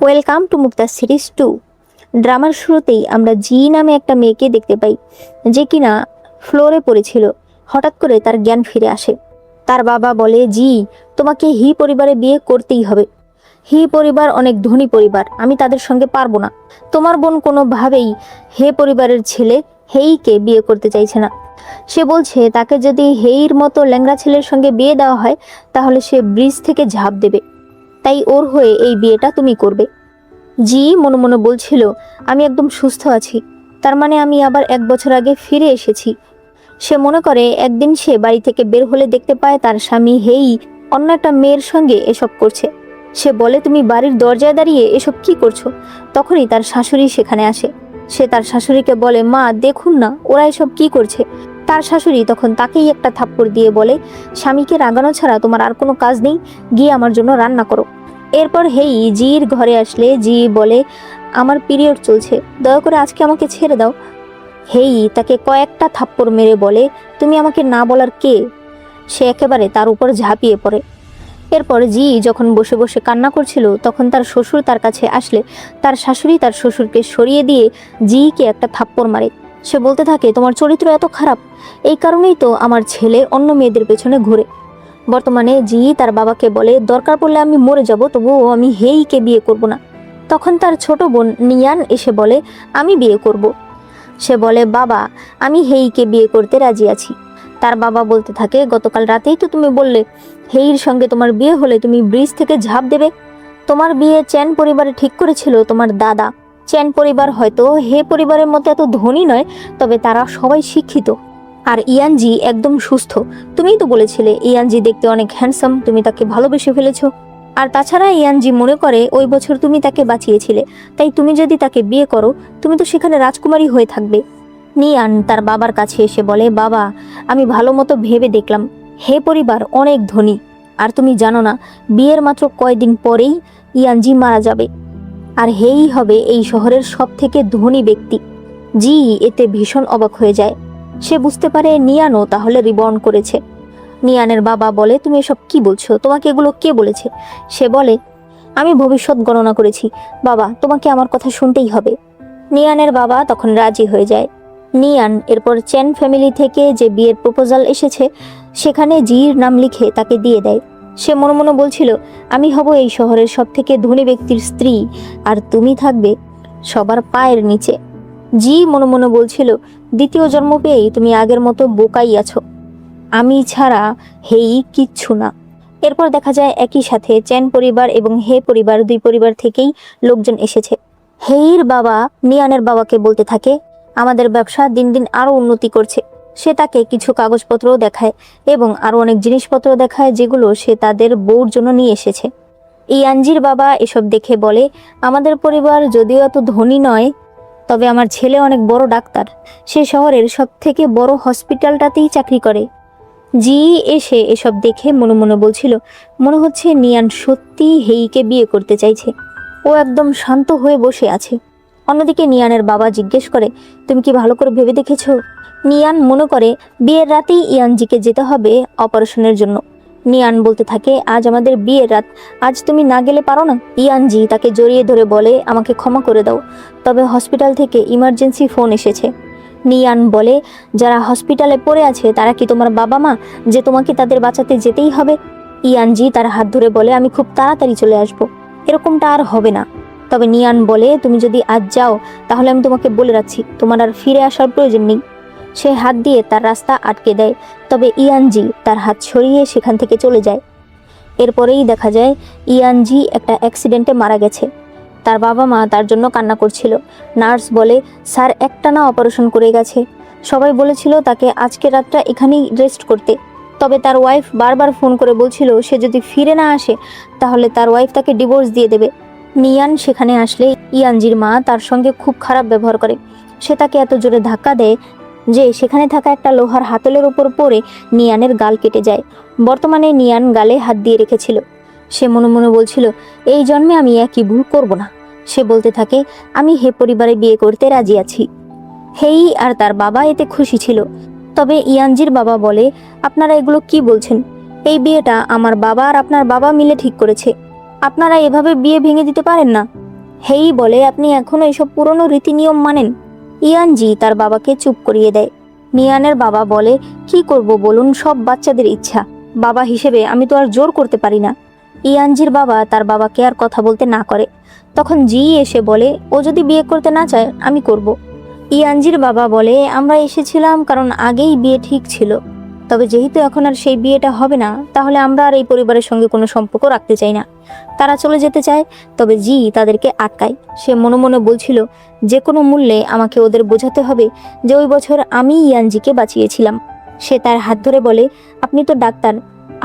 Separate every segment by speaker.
Speaker 1: Welcome to Mukta series 2। ড্রামার শুরুতেই আমরা জি নামে একটা মেয়েকে দেখতে পাই, যে কিনা ফ্লোরে পড়েছিল। হঠাৎ করে তার জ্ঞান ফিরে আসে। তার বাবা বলে, জি, তোমাকে হি পরিবারে বিয়ে করতেই হবে। হি পরিবার অনেক ধনী পরিবার, আমি তাদের সঙ্গে পারবো না। তোমার বোন কোনোভাবেই হে পরিবারের ছেলে হেইকে বিয়ে করতে চাইছে না। সে বলছে তাকে যদি হেইর মতো ল্যাংড়া ছেলের সঙ্গে বিয়ে দেওয়া হয় তাহলে সে ব্রিজ থেকে ঝাঁপ দেবে, তাই ওর হয়ে এই বিয়েটা তুমি করবে। জি মনে মনে বলছিল, আমি একদম সুস্থ আছি, তার মানে আমি আবার 1 বছর আগে ফিরে এসেছি। সে মনে করে একদিন সে বাড়ি থেকে বের হলে দেখতে পায় তার স্বামী হেই অন্য একটা মেয়ের সঙ্গে এসব করছে। সে বলে, তুমি বাড়ির দরজায় দাঁড়িয়ে এসব কি করছো? তখনই তার শাশুড়ি সেখানে আসে। সে তার শাশুড়িকে বলে, মা দেখুন না ওরা এসব কি করছে। তার শাশুড়ি তখন তাকেই একটা থাপ্পড় দিয়ে বলে, স্বামীকে রাগানো ছাড়া তোমার আর কোনো কাজ নেই, গিয়ে আমার জন্য রান্না করো। এরপর হেই জির ঘরে আসলে জি বলে, আমার পিরিয়ড চলছে, দয়া করে আজকে আমাকে ছেড়ে দাও। হেই তাকে কয়েকটা থাপ্পড় মেরে বলে, তুমি আমাকে না বলার কে? সে একেবারে তার উপর ঝাঁপিয়ে পড়ে। এরপর জি যখন বসে বসে কান্না করছিল তখন তার শ্বশুর তার কাছে আসলে তার শাশুড়ি তার শ্বশুরকে সরিয়ে দিয়ে জিকে একটা থাপ্পড় মারে। সে বলতে থাকে, তোমার চরিত্র এত খারাপ, এই কারণেই তো আমার ছেলে অন্য মেয়েদের পেছনে ঘুরে। বর্তমানে জি তার বাবাকে বলে, দরকার পড়লে আমি মরে যাব, তবুও আমি হেইকে বিয়ে করব না। তখন তার ছোট বোন নিয়ান এসে বলে, আমি বিয়ে করব। সে বলে, বাবা আমি হেইকে বিয়ে করতে রাজি আছি। তার বাবা বলতে থাকে, গতকাল রাতেই তো তুমি বললে হেইর সঙ্গে তোমার বিয়ে হলে তুমি ব্রিজ থেকে ঝাঁপ দেবে। তোমার বিয়ে চ্যান পরিবারে ঠিক করেছিল তোমার দাদা। চ্যান পরিবার হয়তো হে পরিবারের মতো এত ধনী নয়, তবে তারা সবাই শিক্ষিত। আর ইয়ানজি একদম সুস্থ। তুমিই তো বলেছিলে ইয়ানজি দেখতে অনেক হ্যান্ডসাম, তুমি তাকে ভালোবেসে ফেলেছো। আর তাছাড়া ইয়ানজি মনে করে ওই বছর তুমি তাকে বাঁচিয়েছিলে, তাই তুমি যদি তাকে বিয়ে করো তুমি তো সেখানে রাজকুমারী হয়ে থাকবে। নিয়ান তার বাবার কাছে এসে বলে, বাবা আমি ভালো মতো ভেবে দেখলাম, হে পরিবার অনেক ধনী, আর তুমি জানো না বিয়ের মাত্র কয়দিন পরেই ইয়ানজি মারা যাবে, আর হেই হবে এই শহরের সব থেকে ধনী ব্যক্তি। জি এতে ভীষণ অবাক হয়ে যায়। সে বুঝতে পারে নিয়ানও তাহলে রিবর্ন করেছে। নিয়ানের বাবা বলে, তুমি এসব কি বলছো, তোমাকে এগুলো কে বলেছে? সে বলে, আমি ভবিষ্যৎ গণনা করেছি বাবা, তোমাকে আমার কথা শুনতেই হবে। নিয়ানের বাবা তখন রাজি হয়ে যায়। নিয়ান এরপর চ্যান ফ্যামিলি থেকে যে বিয়ের প্রপোজাল এসেছে সেখানে জির নাম লিখে তাকে দিয়ে দেয়। সে মনে মনে বলছিল, আমি হব এই শহরের সব থেকে ধনী ব্যক্তির স্ত্রী, আর তুমি থাকবে সবার পায়ের নিচে। জি মনে মনে বলছিল, দ্বিতীয় জন্ম পেয়েই তুমি আগের মতো বোকাই আছো, আমি ছাড়া হেই কিচ্ছু না। এরপর দেখা যায় একই সাথে চ্যান পরিবার এবং হে পরিবার দুই পরিবার থেকেই লোকজন এসেছে। হেইর বাবা নিয়ানের বাবাকে বলতে থাকে, আমাদের ব্যবসা দিন দিন আরো উন্নতি করছে। সে তাকে কিছু কাগজপত্রও দেখায় এবং আরো অনেক জিনিসপত্র দেখায় যেগুলো সে তাদের বউর জন্য নিয়ে এসেছে। ইয়ানজির বাবা এসব দেখে বলে, আমাদের পরিবার যদিও এত ধনী নয়, তবে আমার ছেলে অনেক বড় ডাক্তার, সে শহরের সব থেকে বড় হসপিটালটাতেই চাকরি করে। জি এসে এসব দেখে মনে মনে বলছিল, মনে হচ্ছে নিয়ান সত্যি হেইকে বিয়ে করতে চাইছে। ও একদম শান্ত হয়ে বসে আছে। অন্যদিকে নিয়ানের বাবা জিজ্ঞেস করে, তুমি কি ভালো করে ভেবে দেখেছো? নিয়ান মনে করে বিয়ের রাতেই ইয়ানজিকে যেতে হবে অপারেশনের জন্য। নিয়ান বলতে থাকে, আজ আমাদের বিয়ের রাত, আজ তুমি না গেলে পারো না? ইয়ানজি তাকে জড়িয়ে ধরে বলে, আমাকে ক্ষমা করে দাও, তবে হসপিটাল থেকে ইমার্জেন্সি ফোন এসেছে। নিয়ান বলে, যারা হসপিটালে পড়ে আছে তারা কি তোমার বাবা মা, যে তোমাকে তাদের বাঁচাতে যেতেই হবে? ইয়ানজি তার হাত ধরে বলে, আমি খুব তাড়াতাড়ি চলে আসব, এরকমটা আর হবে না। তবে নিয়ান বলে, তুমি যদি আজ যাও তাহলে আমি তোমাকে বলে রাখছি তোমার আর ফিরে আসার প্রয়োজন নেই। সে হাত দিয়ে তার রাস্তা আটকে দেয়, তবে ইয়ানজি তার হাত সরিয়ে সেখান থেকে চলে যায়। এরপরেই দেখা যায় ইয়ানজি একটা অ্যাক্সিডেন্টে মারা গেছে। তার বাবা মা তার জন্য কান্না করছিল। নার্স বলে, স্যার একটানা অপারেশন করে গেছে, সবাই বলেছিল তাকে আজকে রাতটা এখানেই রেস্ট করতে, তবে তার ওয়াইফ বারবার ফোন করে বলছিল সে যদি ফিরে না আসে তাহলে তার ওয়াইফ তাকে ডিভোর্স দিয়ে দেবে। নিয়ান সেখানে আসলে ইয়ানজির মা তার সঙ্গে খুব খারাপ ব্যবহার করে। সে তাকে এত জোরে ধাক্কা দেয় যে সেখানে থাকা একটা লোহার হাতলের উপর পড়ে নিয়ানের গাল কেটে যায়। বর্তমানে নিয়ান গালে হাত দিয়ে রেখেছিল। সে মনে মনে বলছিল, এই জন্মে আমি একই ভুল করব না। সে বলতে থাকে, আমি হে পরিবারে বিয়ে করতে রাজি আছি। হেই আর তার বাবা এতে খুশি ছিল। তবে ইয়ানজির বাবা বলে, আপনারা এগুলো কি বলছেন? এই বিয়েটা আমার বাবা আর আপনার বাবা মিলে ঠিক করেছে, আপনারা এভাবে বিয়ে ভেঙে দিতে পারেন না। হেই বলে, আপনি এখনো এসব পুরনো রীতি নিয়ম মানেন? ইয়ানজি তার বাবাকে চুপ করিয়ে দেয়। নিয়ানের বাবা বলে, কি করব বলুন, সব বাচ্চাদের ইচ্ছা। বাবা হিসেবে আমি তো আর জোর করতে পারি না। ইয়ানজির বাবা তার বাবাকে আর কথা বলতে না করে। তখন জি এসে বলে, ও যদি বিয়ে করতে না চায় আমি করব। ইয়ানজির বাবা বলে, আমরা এসেছিলাম কারণ আগেই বিয়ে ঠিক ছিল, তবে যেহেতু এখন আর সেই বিয়েটা হবে না, তাহলে আমরা আর এই পরিবারের সঙ্গে কোনো সম্পর্ক রাখতে চাই না। তারা চলে যেতে চায়, তবে জি তাদেরকে আটকায়। সে মনে মনে বলছিল, যে কোনো মূল্যে আমাকে ওদের বোঝাতে হবে যে ওই বছর আমি ইয়ানজিকে বাঁচিয়েছিলাম। সে তার হাত ধরে বলে, আপনি তো ডাক্তার,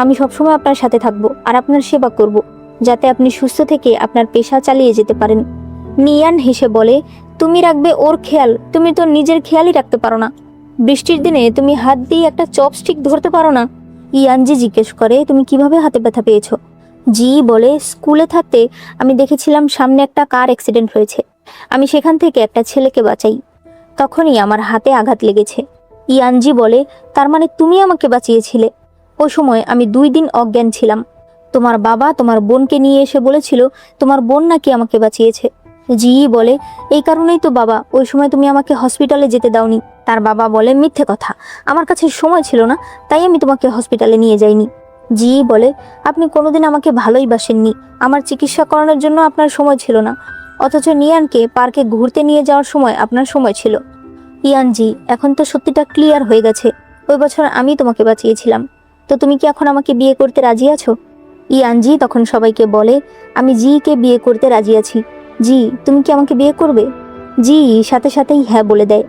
Speaker 1: আমি সবসময় আপনার সাথে থাকবো আর আপনার সেবা করব, যাতে আপনি সুস্থ থেকে আপনার পেশা চালিয়ে যেতে পারেন। নিয়ান হেসে বলে, তুমি রাখবে ওর খেয়াল, তুমি তো নিজের খেয়ালই রাখতে পারো না। বৃষ্টির দিনে তুমি হাত দিয়ে একটা চপস্টিক ধরতে পারো না। ইয়ানজি জিজ্ঞেস করে, তুমি কিভাবে হাতে ব্যথা পেয়েছো? জি বলে, স্কুলে থাকতে আমি দেখেছিলাম সামনে একটা কার অ্যাক্সিডেন্ট হয়েছে, আমি সেখান থেকে একটা ছেলেকে বাঁচাই, তখনই আমার হাতে আঘাত লেগেছে। ইয়ানজি বলে, তার মানে তুমি আমাকে বাঁচিয়েছিলে? ওই সময় আমি 2 দিন অজ্ঞান ছিলাম। তোমার বাবা তোমার বোনকে নিয়ে এসে বলেছিল তোমার বোন নাকি আমাকে বাঁচিয়েছে। জি বলে, এই কারণেই তো বাবা ওই সময় তুমি আমাকে হসপিটালে যেতে দাওনি। তার বাবা বলে, মিথ্যে কথা, আমার কাছে সময় ছিল না, তাই আমি তোমাকে হসপিটালে নিয়ে যাইনি। জি বলে, আপনি কোনোদিন আমাকে ভালোই বাসেননি, আমার চিকিৎসা করানোর জন্য আপনার সময় ছিল না, অথচ নিয়ানকে পার্কে ঘুরতে নিয়ে যাওয়ার সময় আপনার সময় ছিল। ইয়ানজি, এখন তো সত্যিটা ক্লিয়ার হয়ে গেছে, ওই বছর আমি তোমাকে বাঁচিয়েছিলাম, তো তুমি কি এখন আমাকে বিয়ে করতে রাজি আছো? ইয়ানজি তখন সবাইকে বলে, আমি জিকে বিয়ে করতে রাজি আছি। জি, তুমি কি আমাকে বিয়ে করবে? জি সাথে সাথেই হ্যাঁ বলে দেয়।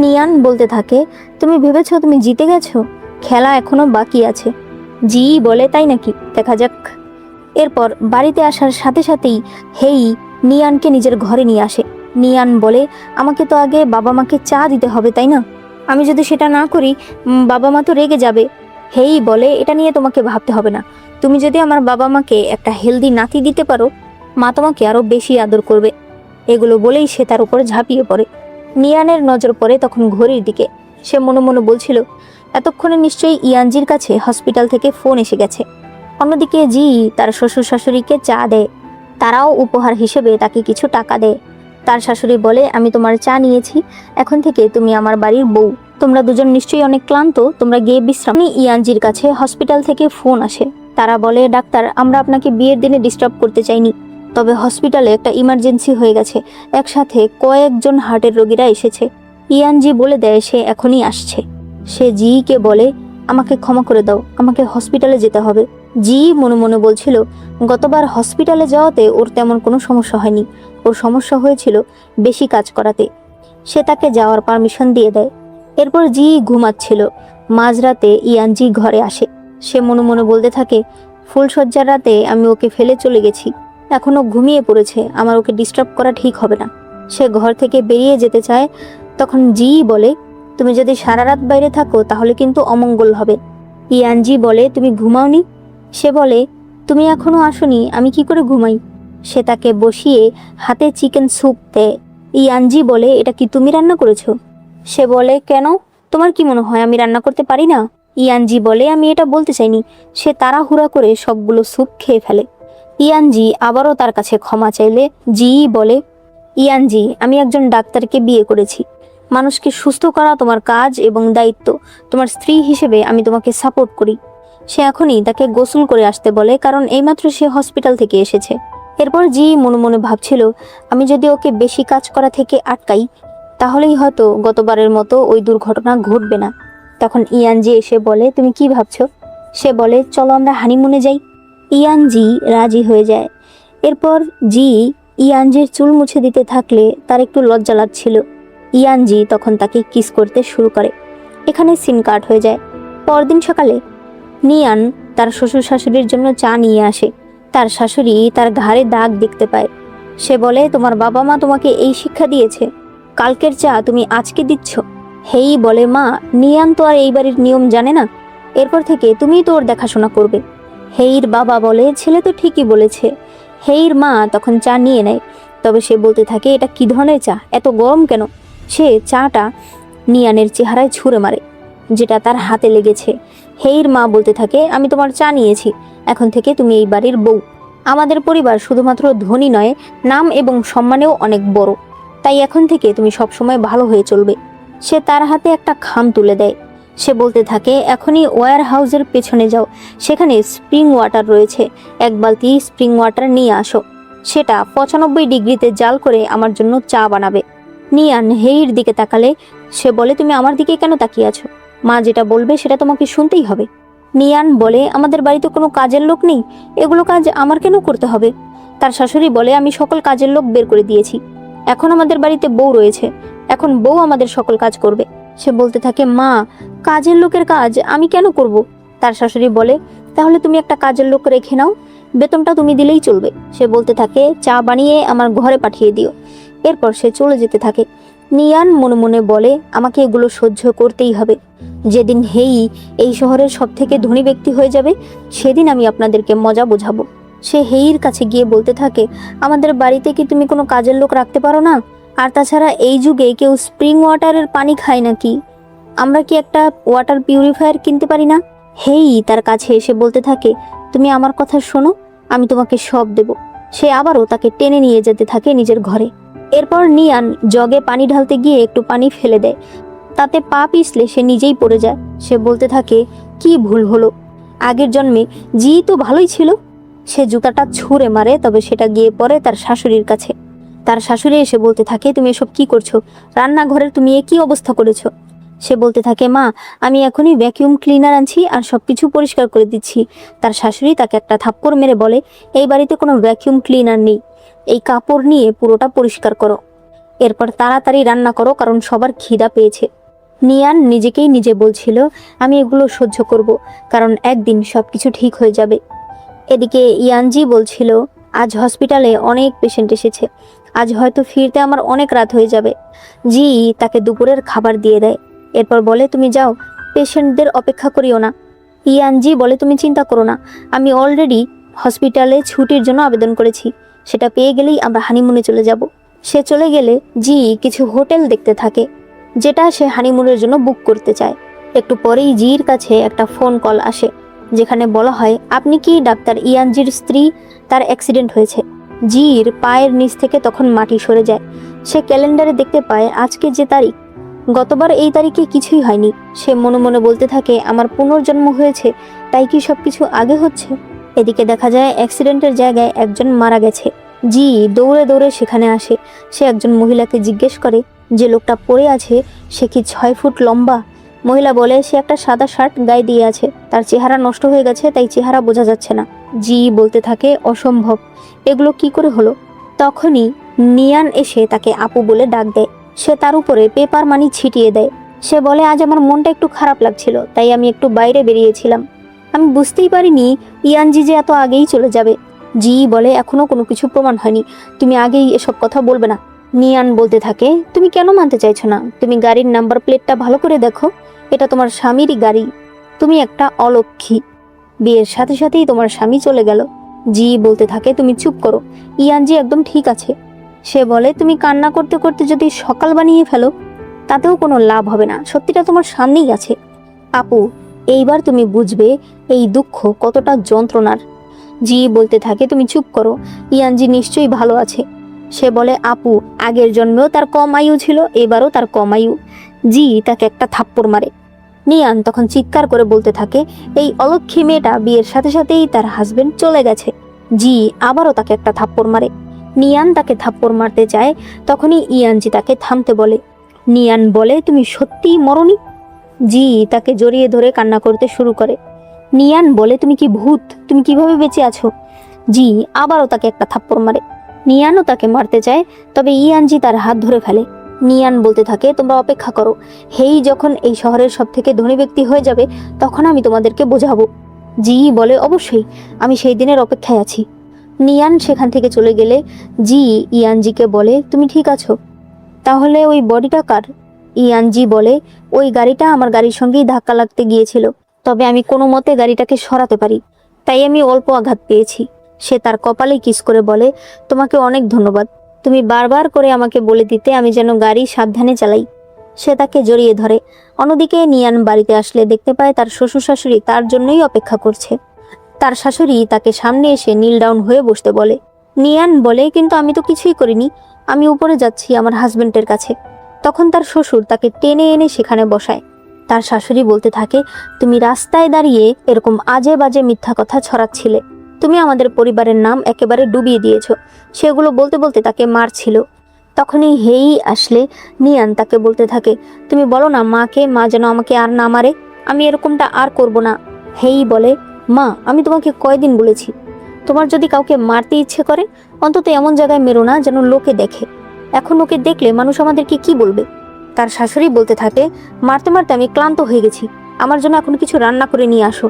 Speaker 1: নিয়ান বলতে থাকে, তুমি ভেবেছো তুমি জিতে গেছো? খেলা এখনো বাকি আছে। জি বলে, তাই নাকি, দেখা যাক। এরপর বাড়িতে আসার সাথে সাথেই হেই নিয়ানকে নিজের ঘরে নিয়ে আসে। নিয়ান বলে, আমাকে তো আগে বাবা মাকে চা দিতে হবে, তাই না? আমি যদি সেটা না করি বাবা মা তো রেগে যাবে। হেই বলে, এটা নিয়ে তোমাকে ভাবতে হবে না, তুমি যদি আমার বাবা মাকে একটা হেলদি নাতি দিতে পারো, মা তোমাকে আরো বেশি আদর করবে। এগুলো বলেই সে তার উপর ঝাঁপিয়ে পড়ে। নিয়ানের নজর পড়ে তখন ঘড়ির দিকে। সে মনে মনে বলছিল, এতক্ষণে নিশ্চয়ই ইয়ানজির কাছে হসপিটাল থেকে ফোন এসে গেছে। অন্যদিকে জি তার শ্বশুর শাশুড়িকে চা দেয়, তারাও উপহার হিসেবে তাকে কিছু টাকা দেয়। তার শাশুড়ি বলে, আমি তোমার চা নিয়েছি, এখন থেকে তুমি আমার বাড়ির বউ, তোমরা দুজন নিশ্চয়ই অনেক ক্লান্ত, তোমরা গিয়ে বিশ্রাম। ইয়ানজির কাছে হসপিটাল থেকে ফোন আসে। তারা বলে, ডাক্তার, আমরা আপনাকে বিয়ের দিনে ডিস্টার্ব করতে চাইনি, তবে হসপিটালে একটা ইমার্জেন্সি হয়ে গেছে, একসাথে কয়েকজন হার্টের রোগীরা এসেছে। ইয়ানজি বলে দেয় সে এখনই আসছে। সে জিকে বলে, আমাকে ক্ষমা করে দাও, আমাকে হসপিটালে যেতে হবে। জি মনে মনে বলছিল, গতবার হসপিটালে যাওয়াতে ওর তেমন কোনো সমস্যা হয়নি, ওর সমস্যা হয়েছিল বেশি কাজ করাতে। সে তাকে যাওয়ার পারমিশন দিয়ে দেয়। এরপর জি ঘুমাচ্ছিল। মাঝরাতে ইয়ানজি ঘরে আসে। সে মনে মনে বলতে থাকে, ফুলশয্যার রাতে আমি ওকে ফেলে চলে গেছি, এখনো ঘুমিয়ে পড়েছে, আমার ওকে ডিস্টার্ব করা ঠিক হবে না। সে ঘর থেকে বেরিয়ে যেতে চায়, তখন জি বলে, তুমি যদি সারা রাত বাইরে থাকো তাহলে কিন্তু অমঙ্গল হবে। ইয়ানজি বলে, তুমি ঘুমাওনি? সে বলে, তুমি এখনো আসোনি, আমি কি করে ঘুমাই? সে তাকে বসিয়ে হাতে চিকেন স্যুপ দেয়। ইয়ানজি বলে, এটা কি তুমি রান্না করেছো? সে বলে, কেন, তোমার কি মনে হয় আমি রান্না করতে পারি না? ইয়ানজি বলে, আমি এটা বলতে চাইনি। সে তাড়াহুড়া করে সবগুলো স্যুপ খেয়ে ফেলে। ইয়ানজি আবারও তার কাছে ক্ষমা চাইলে জি বলে, ইয়ানজি, আমি একজন ডাক্তারকে বিয়ে করেছি, মানুষকে সুস্থ করা তোমার কাজ এবং দায়িত্ব, তোমার স্ত্রী হিসেবে আমি তোমাকে সাপোর্ট করি। সে এখনই তাকে গোসল করে আসতে বলে, কারণ এইমাত্র সে হসপিটাল থেকে এসেছে। এরপর জি মনে মনে ভাবছিল, আমি যদি ওকে বেশি কাজ করা থেকে আটকাই, তাহলেই হয়তো গতবারের মতো ওই দুর্ঘটনা ঘটবে না। তখন ইয়ানজি এসে বলে, তুমি কি ভাবছো? সে বলে, চলো আমরা হানিমুনে যাই। ইয়ানজি রাজি হয়ে যায়। এরপর জি ইয়ানজির চুল মুছে দিতে থাকলে তার একটু লজ্জা লাগছিল। ইয়ানজি তখন তাকে কিস করতে শুরু করে। এখানে সিন কাট হয়ে যায়। পরদিন সকালে নিয়ান তার শ্বশুর শাশুড়ির জন্য চা নিয়ে আসে। তার শাশুড়ি তার ঘাড়ে দাগ দেখতে পায়। সে বলে, তোমার বাবা মা তোমাকে এই শিক্ষা দিয়েছে, কালকের চা তুমি আজকে দিচ্ছ? হেই বলে, মা, নিয়ান তো আর এই বাড়ির নিয়ম জানে না, এরপর থেকে তুমিই তো ওর দেখাশোনা করবে। হেইর বাবা বলে, ছেলে তো ঠিকই বলেছে। হেইর মা তখন চা নিয়ে নেয়, তবে সে বলতে থাকে, এটা কি ধরনের চা, এত গরম কেন? সে চাটা নিয়ানের চেহারায় ছুঁড়ে মারে, যেটা তার হাতে লেগেছে। হেইর মা বলতে থাকে, আমি তোমার চা নিয়েছি, এখন থেকে তুমি এই বাড়ির বউ, আমাদের পরিবার শুধুমাত্র ধনী নয়, নাম এবং সম্মানেও অনেক বড়। তাই এখন থেকে তুমি সবসময় ভালো হয়ে চলবে। সে তার হাতে একটা খাম তুলে দেয়। সে বলতে থাকে, এখনই ওয়্যার হাউসের পেছনে যাও, সেখানে স্প্রিং ওয়াটার রয়েছে, এক বালতি স্প্রিং ওয়াটার নিয়ে আসো। সেটা 95 ডিগ্রিতে জাল করে আমার জন্য চা বানাবে। নিয়ান হেইর দিকে তাকালে সে বলে, তুমি আমার দিকে কেন তাকিয়ে আছো? মা যেটা বলবে সেটা তোমাকে শুনতেই হবে। নিয়ান বলে, আমাদের বাড়িতে কোনো কাজের লোক নেই, এগুলো কাজ আমার কেন করতে হবে? তার শাশুড়ি বলে, আমি সকল কাজের লোক বের করে দিয়েছি, এখন আমাদের বাড়িতে বউ রয়েছে, এখন বউ আমাদের সকল কাজ করবে। সে বলতে থাকে, মা কাজের লোকের কাজ আমি কেন করব? তার শাশুড়ি বলে, তাহলে তুমি একটা কাজের লোক রেখে নাও, বেতনটা তুমি দিলেই চলবে। সে বলতে থাকে, চা বানিয়ে আমার ঘরে পাঠিয়ে দিও। এরপর সে চলে যেতে থাকে। নিয়ান মনে মনে বলে, আমাকে এগুলো সহ্য করতেই হবে। যেদিন হেই এই শহরের সব থেকে ধনী ব্যক্তি হয়ে যাবে, সেদিন আমি আপনাদেরকে মজা বোঝাবো। সে হেইর কাছে গিয়ে বলতে থাকে, আমাদের বাড়িতে কি তুমি কোনো কাজের লোক রাখতে পারো না? আর তাছাড়া এই যুগে কেউ স্প্রিং ওয়াটারের পানি খায় নাকি? আমরা কি একটা ওয়াটার পিউরিফায়ার কিনতে পারি না? হেই তার কাছে এসে বলতে থাকে, তুমি আমার কথা শোনো, আমি তোমাকে সব দেব। সে আবারও তাকে টেনে নিয়ে যেতে থাকে নিজের ঘরে। এরপর নিয়ান জগে পানি ঢালতে গিয়ে একটু পানি ফেলে দেয়, তাতে পা পিছলে সে নিজেই পড়ে যায়। সে বলতে থাকে, কি ভুল হলো, আগের জন্মে জি তো ভালোই ছিল। সে জুতাটা ছুঁড়ে মারে, তবে সেটা গিয়ে পড়ে তার শাশুড়ির কাছে। তার শাশুড়ি এসে বলতে থাকে, তুমি এসব কি করছো? রান্নাঘরের তুমি এ কি অবস্থা করেছো? সে বলতে থাকে, মা আমি এখনই ভ্যাকিউম ক্লিনার আনছি আর সবকিছু পরিষ্কার করে দিচ্ছি। তার শাশুড়ি তাকে একটা থাপ্পড় মেরে বলে, এই বাড়িতে কোনো ভ্যাকিউম ক্লিনার নেই, এই কাপড় নিয়ে পুরোটা পরিষ্কার করো। এরপর তাড়াতাড়ি রান্না করো, কারণ সবার খিদা পেয়েছে। নিয়ান নিজেকেই নিজে বলছিল, আমি এগুলো সহ্য করব, কারণ একদিন সবকিছু ঠিক হয়ে যাবে। এদিকে ইয়ানজি বলছিল, আজ হসপিটালে অনেক পেশেন্ট এসেছে, আজ হয়তো ফিরতে আমার অনেক রাত হয়ে যাবে। জি তাকে দুপুরের খাবার দিয়ে দেয়। এরপর বলে, তুমি যাও, পেশেন্টদের অপেক্ষা করিও না। ইয়ানজি বলে, তুমি চিন্তা করো না, আমি অলরেডি হসপিটালে ছুটির জন্য আবেদন করেছি, সেটা পেয়ে গেলেই আমরা হানিমুনে চলে যাব। সে চলে গেলে জি কিছু হোটেল দেখতে থাকে, যেটা সে হানিমুনের জন্য বুক করতে চায়। একটু পরেই জির কাছে একটা ফোন কল আসে, যেখানে বলা হয়, আপনি কি ডাক্তার ইয়ানজির স্ত্রী? তার অ্যাক্সিডেন্ট হয়েছে। জির পায়ের নিচ থেকে তখন মাটি সরে যায়। সে ক্যালেন্ডারে দেখতে পায় আজকে যে তারিখ, গতবার এই তারিখে কিছুই হয়নি। সে মনে মনে বলতে থাকে, আমার পুনর্জন্ম হয়েছে, তাই কি সবকিছু আগে হচ্ছে? এদিকে দেখা যায় অ্যাক্সিডেন্টের জায়গায় একজন মারা গেছে। জি দৌড়ে দৌড়ে সেখানে আসে। সে একজন মহিলাকে জিজ্ঞেস করে, যে লোকটা পড়ে আছে সে কি 6 ফুট লম্বা? মহিলা বলে, সে একটা সাদা শার্ট গায়ে দিয়ে আছে, তার চেহারা নষ্ট হয়ে গেছে, তাই চেহারা বোঝা যাচ্ছে না। জি বলতে থাকে, অসম্ভব, এগুলো কি করে হলো? তখনই নিয়ান এসে তাকে আপু বলে ডাক দেয়। সে তার উপরে পেপার মানি ছিটিয়ে দেয়। সে বলে, আজ আমার মনটা একটু খারাপ লাগছিল, তাই আমি একটু বাইরে বেরিয়েছিলাম, আমি বুঝতেই পারিনি ইয়ানজি যে এত আগেই চলে যাবে। জি বলে, এখনো কোনো কিছু প্রমাণ হয়নি, তুমি আগেই এসব কথা বলবে না। নিয়ান বলতে থাকে, তুমি কেন মানতে চাইছো না? তুমি গাড়ির নাম্বার প্লেটটা ভালো করে দেখো, এটা তোমার স্বামীরই গাড়ি, তুমি একটা অলক্ষী, বিয়ের সাথে সাথেই তোমার স্বামী চলে গেল। জি বলতে থাকে, তুমি চুপ করো, ইয়ানজি একদম ঠিক আছে। সে বলে, তুমি কান্না করতে করতে যদি সকাল বানিয়ে ফেলো, তাতেও কোনো লাভ হবে না, সত্যিটা তোমার সামনেই আছে। আপু, এইবার তুমি বুঝবে এই দুঃখ কতটা যন্ত্রণার। জি বলতে থাকে, তুমি চুপ করো, ইয়ানজি নিশ্চয়ই ভালো আছে। সে বলে, আপু আগের জন্মেও তার কম আয়ু ছিল, এবারও তার কম আয়ু। জি তাকে একটা থাপ্পড় মারে। নিয়ান তখন চিৎকার করে বলতে থাকে, এই অলক্ষী মেয়েটা বিয়ের সাথে সাথেই তার হাজবেন্ড চলে গেছে। জি আবারও তাকে একটা থাপ্পড় মারে। নিয়ান তাকে থাপ্পড় মারতে চায়, তখনই ইয়ানজি তাকে থামতে বলে। নিয়ান বলে, তুমি সত্যিই মরনি? জি তাকে জড়িয়ে ধরে কান্না করতে শুরু করে। নিয়ান বলে, তুমি কি ভূত? তুমি কিভাবে বেঁচে আছো? জি আবারও তাকে একটা থাপ্পড় মারে। নিয়ানও তাকে মারতে চায়, তবে ইয়ানজি তার হাত ধরে ফেলে। নিয়ান বলতে থাকে, তোমরা অপেক্ষা করো, হেই যখন এই শহরের সব থেকে ধনী ব্যক্তি হয়ে যাবে, তখন আমি তোমাদেরকে বোঝাবো। জি বলে, অবশ্যই, আমি সেই দিনের অপেক্ষায় আছি। নিয়ান সেখান থেকে চলে গেলে জি ইয়ানজিকে বলে, তুমি ঠিক আছো? তাহলে ওই বডিটা কার? ইয়ানজি বলে, ওই গাড়িটা আমার গাড়ির সঙ্গেই ধাক্কা লাগতে গিয়েছিল, তবে আমি কোনো মতে গাড়িটাকে সরাতে পারি, তাই আমি অল্প আঘাত পেয়েছি। সে তার কপালে কিস করে বলে, তোমাকে অনেক ধন্যবাদ, তুমি বারবার করে আমাকে বলে দিতে আমি যেন গাড়ি সাবধানে চালাই। সে তাকে জড়িয়ে ধরে। অন্যদিকে নিয়ান বাড়িতে আসলে দেখতে পায় তার শ্বশুর শাশুড়ি তার জন্যই অপেক্ষা করছে। তার শাশুড়ি তাকে সামনে এসে নীল ডাউন হয়ে বসতে বলে। নিয়ান বলে, কিন্তু আমি তো কিছুই করিনি, আমি উপরে যাচ্ছি আমার হাজবেন্ডের কাছে। তখন তার শ্বশুর তাকে টেনে এনে সেখানে বসায়। তার শাশুড়ি বলতে থাকে, তুমি রাস্তায় দাঁড়িয়ে এরকম আজে বাজে মিথ্যা কথা ছড়াচ্ছিলে, তুমি আমাদের পরিবারের নাম একেবারে ডুবিয়ে দিয়েছো। সেগুলো বলতে বলতে তাকে মারছিল। তখনই হেই আসলে নিয়ান তাকে বলতে থাকে, তুমি বলো না মাকে, মা যেন আমাকে আর না মারে, আমি এরকমটা আর করব না। হেই বলে, মা আমি তোমাকে কয়দিন বলেছি, তোমার যদি কাউকে মারতে ইচ্ছে করে অন্তত এমন জায়গায় মেরো না যেন লোকে দেখে, এখন ওকে দেখলে মানুষ আমাদেরকে কি বলবে। তার শাশুড়ি বলতে থাকে, মারতে মারতে আমি ক্লান্ত হয়ে গেছি, আমার জন্য এখন কিছু রান্না করে নিয়ে আসো।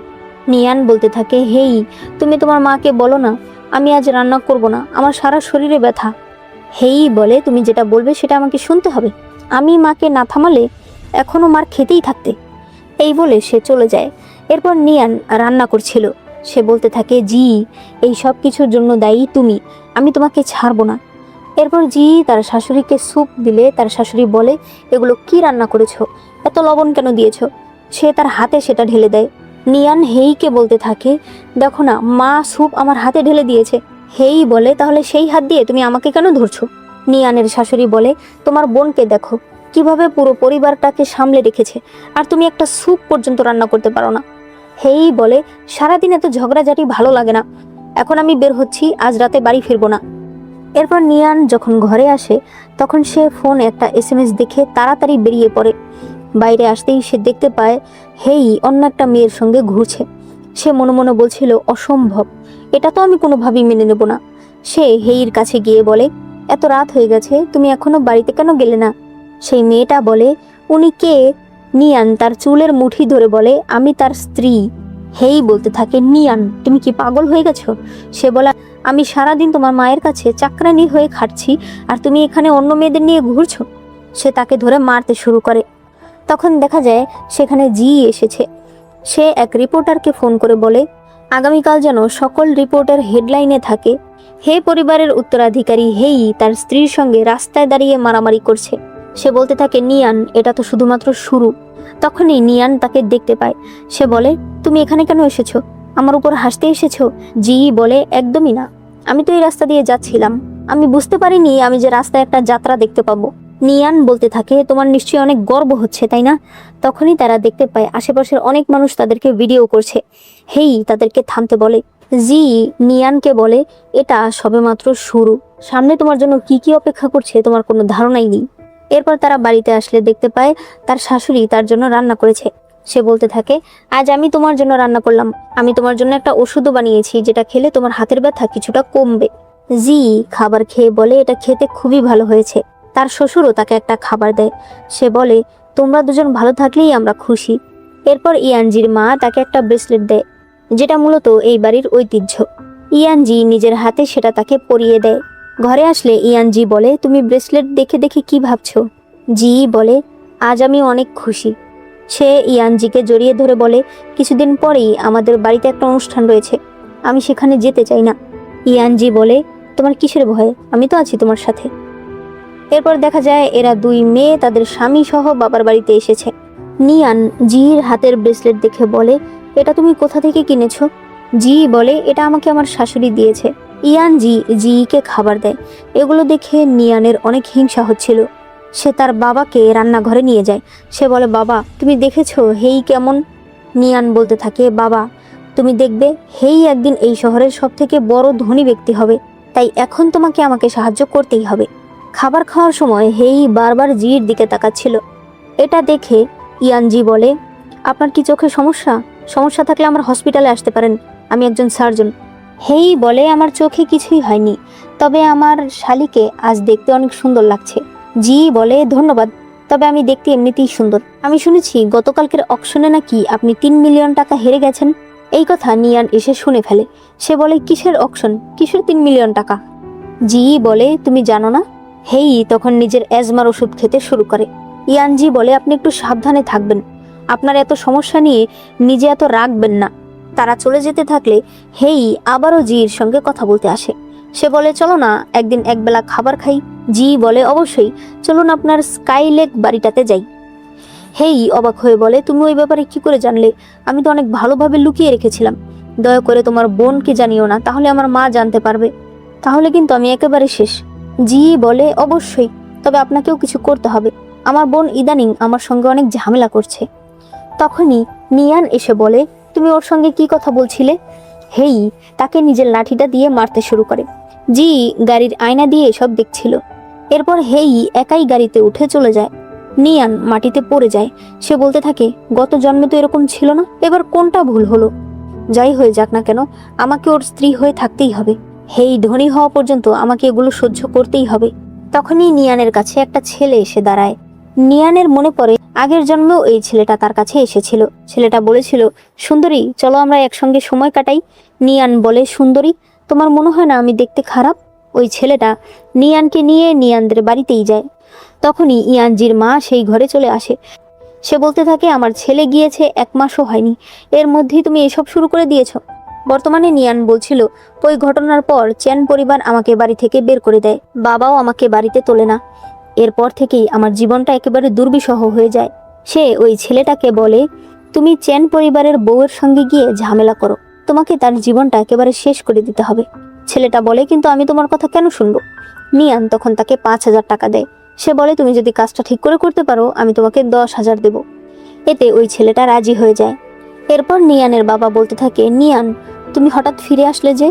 Speaker 1: নিয়ান বলতে থাকে, হেই তুমি তোমার মাকে বলো না আমি আজ রান্না করব না, আমার সারা শরীরে ব্যথা। হেই বলে, তুমি যেটা বলবে সেটা আমাকে শুনতে হবে, আমি মাকে না থামালে এখনো মার খেতেই থাকতে। এই বলে সে চলে যায়। এরপর নিয়ান রান্না করছিল। সে বলতে থাকে, জি এই সব কিছুর জন্য দায়ী তুমি, আমি তোমাকে ছাড়বো না। এরপর জি তার শাশুড়িকে স্যুপ দিলে তার শাশুড়ি বলে, এগুলো কি রান্না করেছো, এত লবণ কেন দিয়েছো? সে তার হাতে সেটা ঢেলে দেয়। নিয়ান হেইকে বলতে থাকে, দেখো না মা স্যুপ আমার হাতে ঢেলে দিয়েছে। হেই বলে, তাহলে সেই হাত দিয়ে তুমি আমাকে কেন ধরছো? নিয়ানের শাশুড়ি বলে, তোমার বোনকে দেখো কিভাবে পুরো পরিবারটাকে সামলে রেখেছে, আর তুমি একটা স্যুপ পর্যন্ত রান্না করতে পারো না। হেই বলে, সারাদিন এত ঝগড়াঝাটি ভালো লাগে না, এখন আমি বের হচ্ছি, আজ রাতে বাড়ি ফিরবো না। এরপর নিয়ান যখন ঘরে আসে তখন সে ফোনে একটা SMS দেখে তাড়াতাড়ি বেরিয়ে পড়ে। বাইরে আসতেই সে দেখতে পায় হেই অন্য একটা মেয়ের সঙ্গে ঘুরছে। সে মনে মনে বলছিল, অসম্ভব, এটা তো আমি কোনোভাবেই মেনে নেব না। সে হেইর কাছে গিয়ে বলে, এত রাত হয়ে গেছে, তুমি এখনো বাড়িতে কেন গেলে না? সেই মেয়েটা বলে, উনি কে? নিয়ান তার চুলের মুঠি ধরে বলে, আমি তার স্ত্রী। হেই বলতে থাকে, নিয়ান তুমি কি পাগল হয়ে গেছো? সে বলে, আমি সারাদিন তোমার মায়ের কাছে চাকরানি হয়ে খাটছি, আর তুমি এখানে অন্য মেয়েদের নিয়ে ঘুরছো। সে তাকে ধরে মারতে শুরু করে। তখন দেখা যায় সেখানে জি এসেছে। সে এক রিপোর্টারকে ফোন করে বলে, আগামীকাল যেন সকল রিপোর্টের হেডলাইনে থাকে, হে পরিবারের উত্তরাধিকারী হেই তার স্ত্রীর সঙ্গে রাস্তায় দাঁড়িয়ে মারামারি করছে। সে বলতে থাকে, নিয়ান এটা তো শুধুমাত্র শুরু। তখনই নিয়ান তাকে দেখতে পায়। সে বলে, তুমি এখানে কেন এসেছো? আমার উপর হাসতে এসেছো? জি বলে, একদমই না, আমি তো এই রাস্তা দিয়ে যাচ্ছিলাম, আমি বুঝতে পারিনি আমি যে রাস্তায় একটা যাত্রা দেখতে পাবো। নিয়ান বলতে থাকে, তোমার নিশ্চয়ই অনেক গর্ব হচ্ছে তাই না? তখনই তারা দেখতে পায় আশেপাশের অনেক মানুষ তাদেরকে ভিডিও করছে। হেই তাদেরকে থামতে বলে। জি নিয়ানকে বলে, এটা সবেমাত্র শুরু, সামনে তোমার জন্য কি কি অপেক্ষা করছে তোমার কোনো ধারণাই নেই। এরপর তারা বাড়িতে আসলে দেখতে পায় তার শাশুড়ি তার জন্য রান্না করেছে। সে বলতে থাকে, আজ আমি তোমার জন্য রান্না করলাম, আমি তোমার জন্য একটা ওষুধও বানিয়েছি যেটা খেলে তোমার হাতের ব্যথা কিছুটা কমবে। জি খাবার খেয়ে বলে, এটা খেতে খুবই ভালো হয়েছে। তার শ্বশুরও তাকে একটা খাবার দেয়। সে বলে, তোমরা দুজন ভালো থাকলেই আমরা খুশি। এরপর ইয়ানজির মা তাকে একটা ব্রেসলেট দেয়, যেটা মূলত এই বাড়ির ঐতিহ্য। ইয়ানজি নিজের হাতে সেটা তাকে পরিয়ে দেয়। ঘরে আসলে ইয়ানজি বলে, তুমি ব্রেসলেট দেখে দেখে কি ভাবছো? জি বলে, আজ আমি অনেক খুশি। সে ইয়ানজিকে জড়িয়ে ধরে বলে, কিছুদিন পরেই আমাদের বাড়িতে একটা অনুষ্ঠান রয়েছে, আমি সেখানে যেতে চাই না। ইয়ানজি বলে, তোমার কিসের ভয়, আমি তো আছি তোমার সাথে। এরপর দেখা যায় এরা দুই মেয়ে তাদের স্বামী সহ বাবার বাড়িতে এসেছে। নিয়ান জির হাতের ব্রেসলেট দেখে বলে, এটা তুমি কোথা থেকে কিনেছো? জি বলে, এটা আমাকে আমার শাশুড়ি দিয়েছে। ইয়ানজি জিকে খাবার দেয়। এগুলো দেখে নিয়ানের অনেক হিংসা হচ্ছিল। সে তার বাবাকে রান্নাঘরে নিয়ে যায়। সে বলে, বাবা তুমি দেখেছো হেই কেমন? নিয়ান বলতে থাকে, বাবা তুমি দেখবে হেই একদিন এই শহরের সব থেকে বড় ধনী ব্যক্তি হবে, তাই এখন তোমাকে আমাকে সাহায্য করতেই হবে। খাবার খাওয়ার সময় হেই বারবার জির দিকে তাকাচ্ছিল। এটা দেখে ইয়ানজি বলে, আপনার কি চোখে সমস্যা? সমস্যা থাকলে আমার হসপিটালে আসতে পারেন, আমি একজন সার্জন। হেই বলে, আমার চোখে কিছুই হয়নি, তবে আমার শালিকে আজ দেখতে অনেক সুন্দর লাগছে। জি বলে, ধন্যবাদ, তবে আমি দেখতে এমনিতেই সুন্দর। আমি শুনেছি গতকালকের অকশনে নাকি আপনি 3 মিলিয়ন টাকা হেরে গেছেন। এই কথা নিয়ান এসে শুনে ফেলে। সে বলে, কিসের অকশন, কিসের 3 মিলিয়ন টাকা? জি বলে, তুমি জানো না? হেই তখন নিজের অ্যাজমার ওষুধ খেতে শুরু করে। ইয়ানজি বলে, আপনি একটু সাবধানে থাকবেন, আপনার এত সমস্যা নিয়ে নিজে এত রাখবেন না। তারা চলে যেতে থাকলে হেই আবারও জির সঙ্গে কথা বলতে আসে। সে বলে, চলো না একদিন একবেলা খাবার খাই। জি বলে, অবশ্যই, চলুন আপনার স্কাইলেক বাড়িটাতে যাই। হেই অবাক হয়ে বলে, তুমি ওই ব্যাপারে কি করে জানলে? আমি তো অনেক ভালোভাবে লুকিয়ে রেখেছিলাম। দয়া করে তোমার বোনকে জানিও না, তাহলে আমার মা জানতে পারবে, তাহলে কিন্তু আমি একেবারে শেষ। জি বলে, অবশ্যই, তবে আপনাকেও কিছু করতে হবে, আমার বোন ইদানিং আমার সঙ্গে অনেক ঝামেলা করছে। তখনই নিয়ান এসে বলে, তুমি ওর সঙ্গে কি কথা বলছিলে? হেই তাকে নিজের লাঠিটা দিয়ে মারতে শুরু করে। জি গাড়ির আয়না দিয়ে সব দেখছিল। এরপর হেই একাই গাড়িতে উঠে চলে যায়। নিয়ান মাটিতে পড়ে যায়। সে বলতে থাকে, গত জন্মে তো এরকম ছিল না, এবার কোনটা ভুল হলো? যাই হয়ে যাক না কেন, আমাকে ওর স্ত্রী হয়ে থাকতেই হবে। হেই ধনী হওয়া পর্যন্ত আমাকে এগুলো সহ্য করতেই হবে। তখনই নিয়ানের কাছে একটা ছেলে এসে দাঁড়ায়। নিয়ানের মনে পড়ে আগের জন্মেও এই ছেলেটা তার কাছে এসেছিল। ছেলেটা বলেছিল, সুন্দরী চলো আমরা একসঙ্গে সময় কাটাই। নিয়ান বলে, সুন্দরী, তোমার মনে হয় না আমি দেখতে খারাপ? ওই ছেলেটা নিয়ানকে নিয়ে নিয়ানদের বাড়িতেই যায়। তখনই ইয়ানজির মা সেই ঘরে চলে আসে। সে বলতে থাকে, আমার ছেলে গিয়েছে 1 মাসও হয়নি, এর মধ্যেই তুমি এসব শুরু করে দিয়েছ। বর্তমানে নিয়ান বলছিল, ওই ঘটনার পর চ্যান পরিবার আমাকে বাড়ি থেকে বের করে দেয়, বাবাও আমাকে বাড়িতে তোলে না। এরপর থেকেই আমার জীবনটা একেবারে দুর্বিষহ হয়ে যায়। সে ওই ছেলেটাকে বলে, তুমি চ্যান পরিবারের বউয়ের সঙ্গে গিয়ে ঝামেলা করো, তোমাকে তার জীবনটা একেবারে শেষ করে দিতে হবে। ছেলেটা বলে, কিন্তু আমি তোমার কথা কেন শুনবো? নিয়ান তখন তাকে 5,000 টাকা দেয়। সে বলে, তুমি যদি কাজটা ঠিক করে করতে পারো আমি তোমাকে 10,000 দেব। এতে ওই ছেলেটা রাজি হয়ে যায়। এরপর নিয়ানের বাবা বলতে থাকে, নিয়ান তুমি হঠাৎ ফিরে আসলে যে?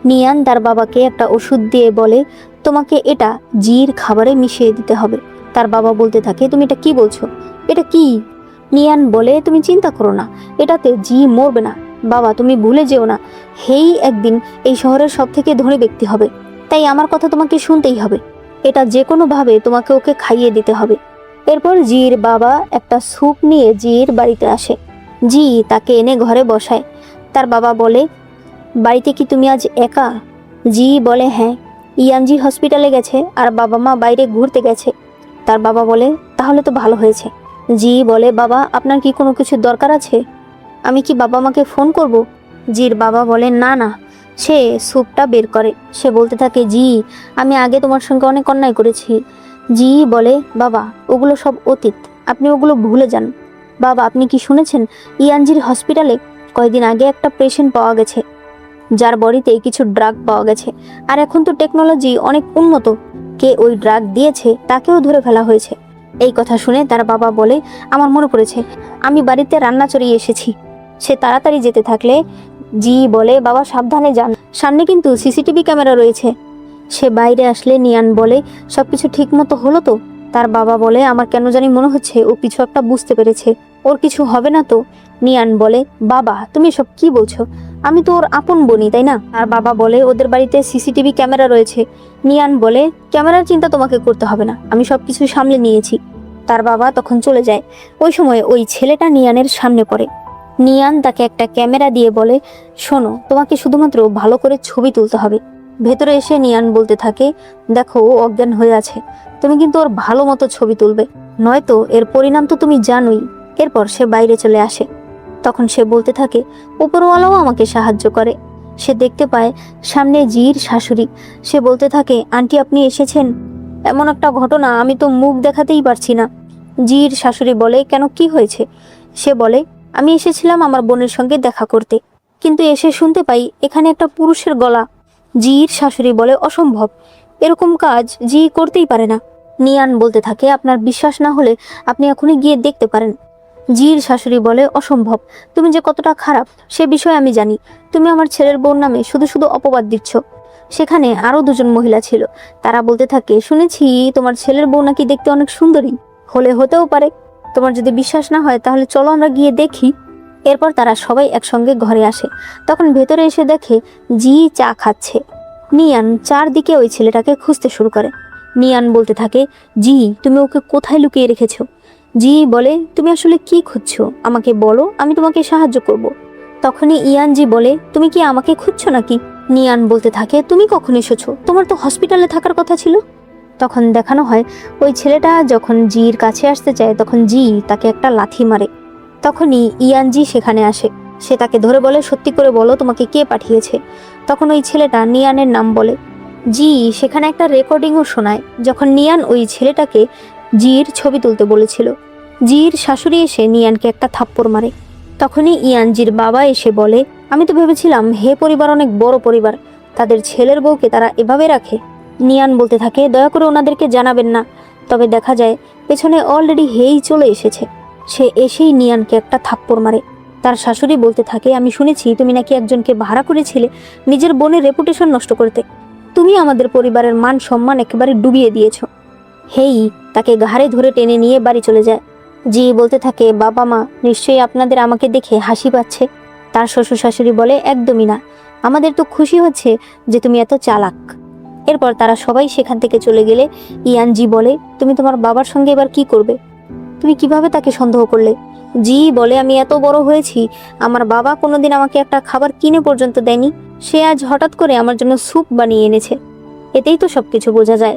Speaker 1: নিয়ান তার বাবাকে একটা ওষুধ দিয়ে বলে, তোমাকে এটা জির খাবারে মিশিয়ে দিতে হবে। তার বাবা বলতে থাকে, তুমি এটা কি বলছো? এটা কি? নিয়ান বলে, তুমি চিন্তা করো না, এটাতে জি মরবে না। বাবা তুমি ভুলে যেও না, হেই একদিন এই শহরের সব থেকে ধনী ব্যক্তি হবে, তাই আমার কথা তোমাকে শুনতেই হবে। এটা যে কোনোভাবে তোমাকে ওকে খাইয়ে দিতে হবে। এরপর জির বাবা একটা স্যুপ নিয়ে জির বাড়িতে আসে। জি তাকে এনে ঘরে বসায়। তার বাবা বলে, বাড়িতে কি তুমি আজ একা? জি বলে, হ্যাঁ, ইয়ানজি হসপিটালে গেছে আর বাবা মা বাইরে ঘুরতে গেছে। তার বাবা বলে, তাহলে তো ভালো হয়েছে। জি বলে, বাবা আপনার কি কোনো কিছু দরকার আছে? আমি কি বাবা মাকে ফোন করব? জির বাবা বলে, না না। সে স্যুপটা বের করে। সে বলতে থাকে, জি আমি আগে তোমার সঙ্গে অনেক অন্যায় করেছি। জি বলে, বাবা ওগুলো সব অতীত, আপনি ওগুলো ভুলে যান। বাবা আপনি কি শুনেছেন, ইয়ানজির হসপিটালে কয়েকদিন আগে একটা পেশেন্ট পাওয়া গেছে যার বডিতে কিছু ড্রাগ পাওয়া গেছে, আর এখন তো টেকনোলজি অনেক উন্নত, কে ওই ড্রাগ দিয়েছে তাকেও ধরে ফেলা হয়েছে। এই কথা শুনে তার বাবা বলে, আমার মনে পড়েছে, আমি বাড়িতে রান্না চড়িয়ে এসেছি। সে তাড়াতাড়ি যেতে থাকলে জি বলে, বাবা সাবধানে যান, সামনে কিন্তু সিসিটিভি ক্যামেরা রয়েছে। সে বাইরে আসলে নিয়ান বলে, সবকিছু ঠিক মতো হলো তো? তার বাবা বলে, আমার কেন জানি মনে হচ্ছে ও কিছু একটা বুঝতে পেরেছে, ওর কিছু হবে না তো? নিয়ান বলে, বাবা তুমি সব কি বলছো, আমি তো ওর আপন বোনই, তাই না? আর বাবা বলে, ওদের বাড়িতে সিসিটিভি ক্যামেরা রয়েছে। নিয়ান বলে, ক্যামেরার চিন্তা তোমাকে করতে হবে না, আমি সবকিছু সামলে নিয়েছি। তার বাবা তখন চলে যায়। ওই সময় ওই ছেলেটা নিয়ানের সামনে পড়ে। নিয়ান তাকে একটা ক্যামেরা দিয়ে বলে, শোনো তোমাকে শুধুমাত্র ভালো করে ছবি তুলতে হবে। ভেতরে এসে নিয়ান বলতে থাকে, দেখো ও অজ্ঞান হয়ে আছে, তুমি কিন্তু ওর ভালো মতো ছবি তুলবে, নয়তো এর পরিণাম তো তুমি জানোই। এরপর সে বাইরে চলে আসে। তখন সে বলতে থাকে, উপরওয়ালাও আমাকে সাহায্য করে। সে দেখতে পায় সামনে জির শাশুড়ি। সে বলতে থাকে, আন্টি আপনি এসেছেন, এমন একটা ঘটনা, আমি তো মুখ দেখাতেই পারছি না। জির শাশুড়ি বলে, কেন কি হয়েছে? সে বলে, আমি এসেছিলাম আমার বোনের সঙ্গে দেখা করতে, কিন্তু এসে শুনতে পাই এখানে একটা পুরুষের গলা। জির শাশুড়ি বলে, অসম্ভব, এরকম কাজ জি করতেই পারে না। নিয়ান বলতে থাকে, আপনার বিশ্বাস না হলে আপনি এখনই গিয়ে দেখতে পারেন। জির শাশুড়ি বলে, অসম্ভব, তুমি যে কতটা খারাপ সে বিষয়ে আমি জানি, তুমি আমার ছেলের বোন নামে শুধু শুধু অপবাদ দিচ্ছ। সেখানে আরো 2জন মহিলা ছিল। তারা বলতে থাকে, শুনেছি তোমার ছেলের বউ নাকি দেখতে অনেক সুন্দরী, হলে হতেও পারে, তোমার যদি বিশ্বাস না হয় তাহলে চলো আমরা গিয়ে দেখি। এরপর তারা সবাই একসঙ্গে ঘরে আসে। তখন ভেতরে এসে দেখে জি চা খাচ্ছে। নিয়ান চারদিকে ওই ছেলেটাকে খুঁজতে শুরু করে। নিয়ান বলতে থাকে, জি তুমি ওকে কোথায় লুকিয়ে রেখেছো? জি বলে, তুমি আসলে কি খুঁজছো আমাকে বলো, আমি তোমাকে সাহায্য করব। তখনই ইয়ান জি বলে, তুমি কি আমাকে খুঁজছো নাকি? নিয়ান বলতে থাকে, তুমি কখন এসেছো, তোমার তো হসপিটালে থাকার কথা ছিল। তখন দেখানো হয় ওই ছেলেটা যখন জির কাছে আসতে চায় তখন জি তাকে একটা লাথি মারে। তখনই ইয়ান জি সেখানে আসে। সে তাকে ধরে বলে, সত্যি করে বলো তোমাকে কে পাঠিয়েছে। তখন ওই ছেলেটা নিয়ানের নাম বলে। জি সেখানে একটা রেকর্ডিংও শোনায় যখন নিয়ান ওই ছেলেটাকে জির ছবি তুলতে বলেছিল। জির শাশুড়ি এসে নিয়ানকে একটা থাপ্পড় মারে। তখনই ইয়ানজির বাবা এসে বলে, আমি তো ভেবেছিলাম হে পরিবার অনেক বড় পরিবার, তাদের ছেলের বউকে তারা এভাবে রাখে। নিয়ান বলতে থাকে, দয়া করে ওনাদেরকে জানাবেন না। তবে দেখা যায় পেছনে অলরেডি হেই চলে এসেছে। সে এসেই নিয়ানকে একটা থাপ্পড় মারে। তার শাশুড়ি বলতে থাকে, আমি শুনেছি তুমি নাকি একজনকে ভাড়া করেছিলে নিজের বোনের রেপুটেশন নষ্ট করতে। তুমি আমাদের পরিবারের মান সম্মান একেবারে ডুবিয়ে দিয়েছ। হেই তাকে ঘাড়ে ধরে টেনে নিয়ে বাড়ি চলে যায়। জি বলতে থাকে, বাবা মা নিশ্চয়ই আপনাদের আমাকে দেখে হাসি পাচ্ছে। তার শ্বশুর শাশুড়ি বলে, একদমই না, আমাদের তো খুশি হচ্ছে যে তুমি এত চালাক। এরপর তারা সবাই সেখান থেকে চলে গেলে ইয়ানজি বলে, তুমি তোমার বাবার সঙ্গে এবার কি করবে? তুমি কিভাবে তাকে সন্দেহ করলে? জি বলে, আমি এত বড় হয়েছি, আমার বাবা কোনোদিন আমাকে একটা খাবার কিনে পর্যন্ত দেয়নি। সে আজ হঠাৎ করে আমার জন্য স্যুপ বানিয়ে এনেছে। এতেই তো সবকিছু বোঝা যায়।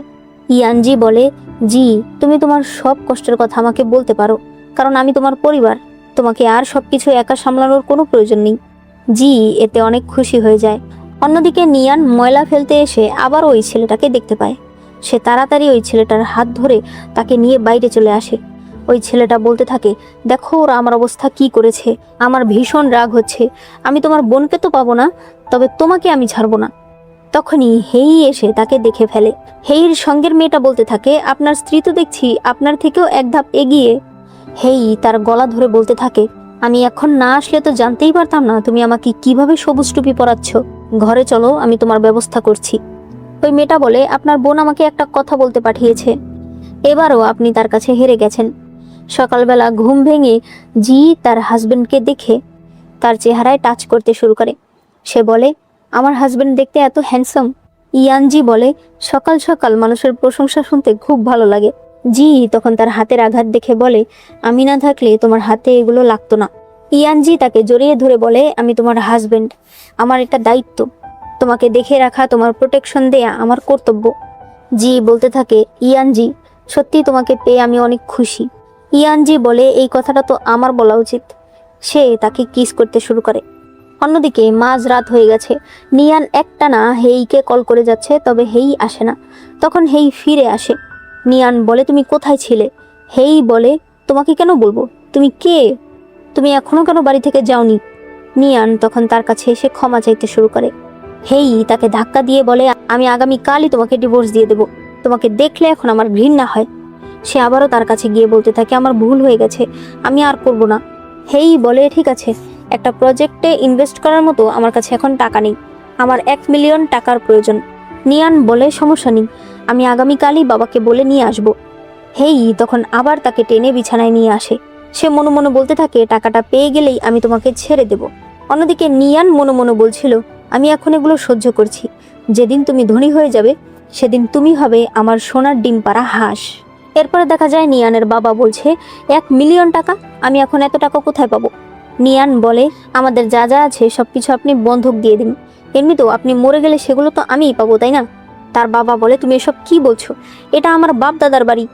Speaker 1: ইয়ানজি বলে, জি তুমি তোমার সব কষ্টের কথা আমাকে বলতে পারো, কারণ আমি তোমার পরিবার। তোমাকে আর সবকিছু একা সামলানোর কোনো প্রয়োজন নেই। জি এতে অনেক খুশি হয়ে যায়। অন্যদিকে নিয়ান ময়লা ফেলতে এসে আবার ওই ছেলেটাকে দেখতে পায়। সে তাড়াতাড়ি ওই ছেলেটার হাত ধরে তাকে নিয়ে বাইরে চলে আসে। ওই ছেলেটা বলতে থাকে, দেখো ওরা আমার অবস্থা কি করেছে, আমার ভীষণ রাগ হচ্ছে। আমি তোমার বোনকে তো পাবো না, তবে তোমাকে আমি ছাড়বো না। তখনই হেই এসে তাকে দেখে ফেলে। হেইর সঙ্গের মেয়েটা বলতে থাকে, আপনার স্ত্রী তো দেখছি আপনার থেকেও এক ধাপ এগিয়ে। হেই তার গলা ধরে বলতে থাকে, আমি এখন না আসলে তো জানতেই পারতাম না তুমি আমাকে কিভাবে সবুজ টুপি পরাচ্ছ। ঘরে চলো, আমি তোমার ব্যবস্থা করছি। ওই মেয়েটা বলে, আপনার বোন আমাকে একটা কথা বলতে পাঠিয়েছে। এবারও আপনি তার কাছে হেরে গেছেন। সকালবেলা ঘুম ভেঙে জি তার হাজবেন্ডকে দেখে তার চেহারায় টাচ করতে শুরু করে। সে বলে, আমার হাজবেন্ড দেখতে এত হ্যান্ডসাম। ইয়ানজি বলে, সকাল সকাল মানুষের প্রশংসা শুনতে খুব ভালো লাগে। জি তখন তার হাতের আঘাত দেখে বলে, আমি না থাকলে তোমার হাতে এগুলো লাগতো না। ইয়ানজি তাকে জড়িয়ে ধরে বলে, আমি তোমার হাজবেন্ড, আমার এটা দায়িত্ব। তোমাকে দেখে রাখা, তোমার প্রোটেকশন দেয়া আমার কর্তব্য। জি বলতে থাকে, ইয়ানজি সত্যি তোমাকে পেয়ে আমি অনেক খুশি। ইয়ানজি বলে, এই কথাটা তো আমার বলা উচিত। সে তাকে কিস করতে শুরু করে। অন্যদিকে মাঝরাত হয়ে গেছে। নিয়ান একটানা হেইকে কল করে যাচ্ছে, তবে হেই আসে না। তখন হেই ফিরে আসে। নিয়ান বলে, তুমি কোথায় ছিলে? হেই বলে, তোমাকে কেন বলবো, তুমি কে? তুমি এখনো কেন বাড়ি থেকে যাওনি? নিয়ান তখন তার কাছে এসে ক্ষমা চাইতে শুরু করে। হেই তাকে ধাক্কা দিয়ে বলে, আমি আগামীকালই তোমাকে ডিভোর্স দিয়ে দেব। তোমাকে দেখলে এখন আমার ঘৃণা হয়। সে আবারও তার কাছে গিয়ে বলতে থাকে, আমার ভুল হয়ে গেছে, আমি আর করব না। হেই বলে, ঠিক আছে, একটা প্রজেক্টে ইনভেস্ট করার মতো আমার কাছে এখন টাকা নেই, আমার 1 মিলিয়ন টাকার প্রয়োজন। নিয়ান বলে, সমস্যা নেই, আমি আগামীকালই বাবাকে বলে নিয়ে আসব। হেই তখন আবার তাকে টেনে বিছানায় নিয়ে আসে। সে মনে মনে বলতে থাকে, টাকাটা পেয়ে গেলেই আমি তোমাকে ছেড়ে দেব। অন্যদিকে নিয়ান মনে মনে বলছিল, আমি এখন এগুলো সহ্য করছি, যেদিন তুমি ধনী হয়ে যাবে সেদিন তুমি হবে আমার সোনার ডিম পাড়া হাঁস। এরপরে দেখা যায় নিয়ানের বাবা বলছে, 1 মিলিয়ন টাকা, আমি এখন এত টাকা কোথায় পাবো? নিয়ান বলে, আমাদের যা যা আছে সবকিছু আপনি বন্ধক দিয়ে দিন, এমনিতেও আপনি মরে গেলে সেগুলো তো আমিই পাবো, তাই না? তার বাবা বলে, তুমি এসব কি বলছো, এটা আমার বাপ দাদার বাড়ি।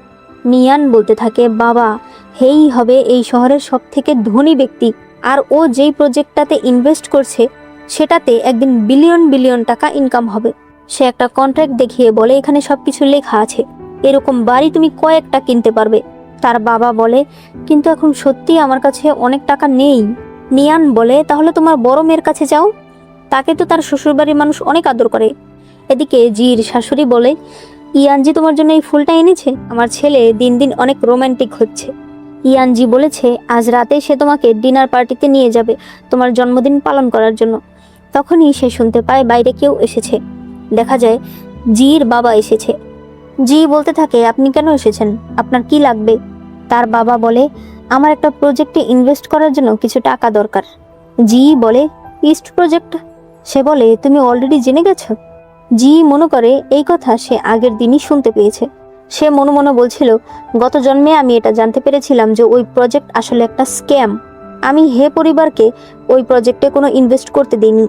Speaker 1: নিয়ান বলতে থাকে, বাবা হেই হবে এই শহরের সব থেকে ধনী ব্যক্তি, আর ও যেই প্রজেক্টটাতে ইনভেস্ট করছে সেটাতে একদিন বিলিয়ন বিলিয়ন টাকা ইনকাম হবে। সে একটা কন্ট্রাক্ট দেখিয়ে বলে, এখানে সবকিছু লেখা আছে, এরকম বাড়ি তুমি কয়েকটা কিনতে পারবে। তার বাবা বলে, কিন্তু এখন সত্যি আমার কাছে অনেক টাকা নেই। নিয়ান বলে, তাহলে তোমার বড় মেয়ের কাছে যাও, তাকে তো তার শ্বশুরবাড়ির মানুষ অনেক আদর করে। এদিকে জির শাশুড়ি বলে, ইয়ানজি তোমার জন্য এই ফুলটা এনেছে, আমার ছেলে দিন দিন অনেক রোমান্টিক হচ্ছে। ইয়ানজি বলেছে, আজ রাতে সে তোমাকে ডিনার পার্টিতে নিয়ে যাবে তোমার জন্মদিন পালন করার জন্য। তখনই সে শুনতে পায় বাইরে কেউ এসেছে। দেখা যায় জির বাবা এসেছে। জি বলতে থাকে, আপনি কেন এসেছেন, আপনার কি লাগবে? তার বাবা বলে, আমার একটা প্রজেক্টে ইনভেস্ট করার জন্য কিছু টাকা দরকার। জি বলে, ইস্ট প্রজেক্ট? সে বলে, তুমি অলরেডি জেনে গেছো? জি মনে করে এই কথা সে আগের দিনই শুনতে পেয়েছে। সে মনে মনে বলছিল, গত জন্মে আমি এটা জানতে পেরেছিলাম যে ওই প্রজেক্ট আসলে একটা স্ক্যাম। আমি হে পরিবারকে ওই প্রজেক্টে কোনো ইনভেস্ট করতে দিইনি,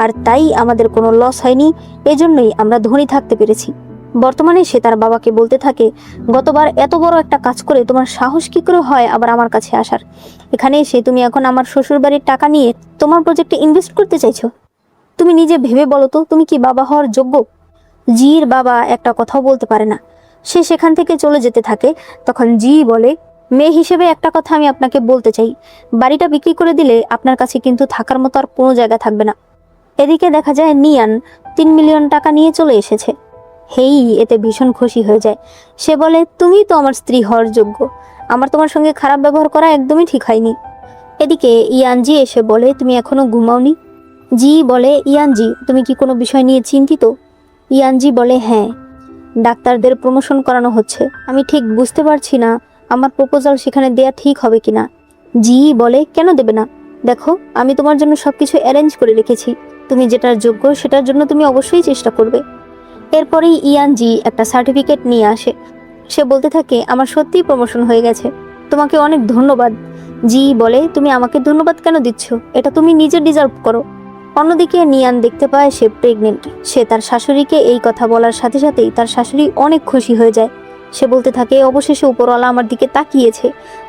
Speaker 1: আর তাই আমাদের কোনো লস হয়নি, এজন্যই আমরা ধনী থাকতে পেরেছি। বর্তমানে সে তার বাবাকে বলতে থাকে, গতবার এত বড় একটা কাজ করে তোমার সাহস কি করে হয় আবার আমার কাছে আসার? এখানে এসে তুমি এখন আমার শ্বশুর বাড়ির টাকা নিয়ে তোমার প্রজেক্টে ইনভেস্ট করতে চাইছো? তুমি নিজে ভেবে বলো তো, তুমি কি বাবা হওয়ার যোগ্য? জির বাবা একটা কথাও বলতে পারে না। সে সেখান থেকে চলে যেতে থাকে। তখন জি বলে, মেয়ে হিসেবে একটা কথা আমি আপনাকে বলতে চাই, বাড়িটা বিক্রি করে দিলে আপনার কাছে কিন্তু থাকার মতো আর কোনো জায়গা থাকবে না। এদিকে দেখা যায় নিয়ান 3 মিলিয়ন টাকা নিয়ে চলে এসেছে। হেই এতে ভীষণ খুশি হয়ে যায়। সে বলে, তুমি তো আমার স্ত্রী হওয়ার যোগ্য, আমার তোমার সঙ্গে খারাপ ব্যবহার করা একদমই ঠিক হয়নি। এদিকে ইয়ানজি এসে বলে, তুমি এখনো ঘুমাওনি? জি বলে, ইয়ানজি তুমি কি কোনো বিষয় নিয়ে চিন্তিত? ইয়ানজি বলে, হ্যাঁ, ডাক্তারদের প্রমোশন করানো হচ্ছে, আমি ঠিক বুঝতে পারছি না আমার প্রপোজাল সেখানে দেয়া ঠিক হবে কিনা। জি বলে, কেন দেবে না, দেখো আমি তোমার জন্য সবকিছু অ্যারেঞ্জ করে রেখেছি, তুমি যেটার যোগ্য সেটার জন্য তুমি অবশ্যই চেষ্টা করবে। এরপরেই ইয়ানজি একটা সার্টিফিকেট নিয়ে আসে। সে বলতে থাকে, আমার সত্যিই প্রমোশন হয়ে গেছে, তোমাকে অনেক ধন্যবাদ। জি বলে, তুমি আমাকে ধন্যবাদ কেন দিচ্ছ, এটা তুমি নিজে ডিজার্ভ করো। অন্যদিকে নিয়ান দেখতে পায় সে প্রেগনেন্ট। সে তার শাশুড়িকে এই কথা বলার সাথে সাথেই তার শাশুড়ি অনেক খুশি হয়ে যায়। সে বলতে থাকে, অবশেষে উপরওয়ালা আমার দিকে তাকিয়েছে।